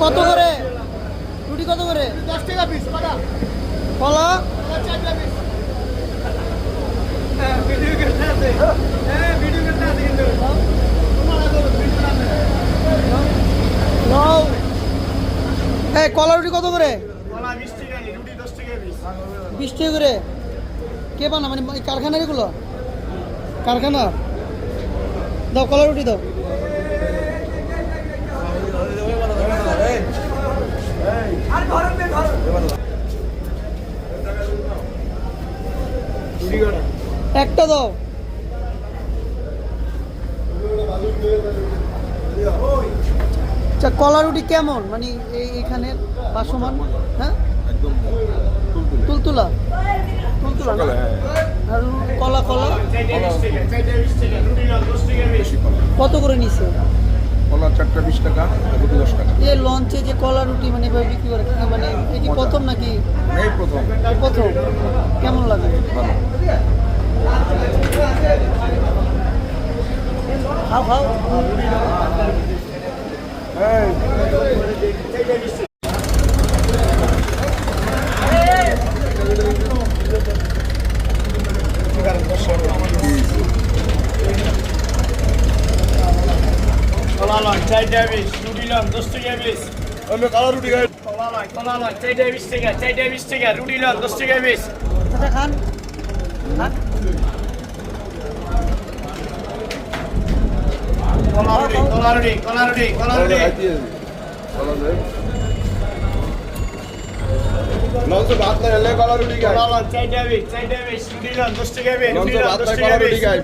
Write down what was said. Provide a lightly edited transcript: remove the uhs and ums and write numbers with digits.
কত করে রুটি কত করে? 10 টাকা পিস কলা। কলা 4 টাকা পিস। ভিডিও করতে আছে ভিডিও করতে আছে কিন্তু নাও। কলা রুটি কত করে? কলা 20 টাকা, রুটি 10 টাকা পিস। 20 টাকা করে। কে বানা মানে কারখানার এগুলো? কারখানা। দাও কলা রুটি দাও। একটা দাও। আচ্ছা কলা রুটি কেমন মানে এইখানে বাসমান? হ্যাঁ তুলতুলা তুলতুলা না? আর কলা কলা 4 টাকা 20 টাকা, 4 টাকা 20 টাকা, রুটি 10 টাকা পিস। কত করে নিছে? কলা 4টা 20 টাকা, রুটি 10 টাকা। এই লঞ্চে যে কলা রুটি মানে এভাবে বিক্রি করে কি মানে এই কি প্রথম নাকি? এই প্রথম। এই প্রথম। কেমন লাগে? ভালো। খাও খাও। কলা লয় 4 টাকা পিস, রুটি 10 টাকা পিস। আমি কালা রুটি খাই। কলা লয় 4 টাকা 20 টাকা, 4 টাকা 20 টাকা, রুটি 10 টাকা পিস। আচ্ছা খান খান। কলা রুটি, কলা রুটি, কলা রুটি, কলা রুটি। লঞ্চ ভাত না হলে কালা রুটি খাই। কলা লয় 4 টাকা পিস, 4 টাকা পিস, রুটি 10 টাকা পিস, রুটি লঞ্চ ভাত 10 না টাকা কালা রুটি পিস। খাই।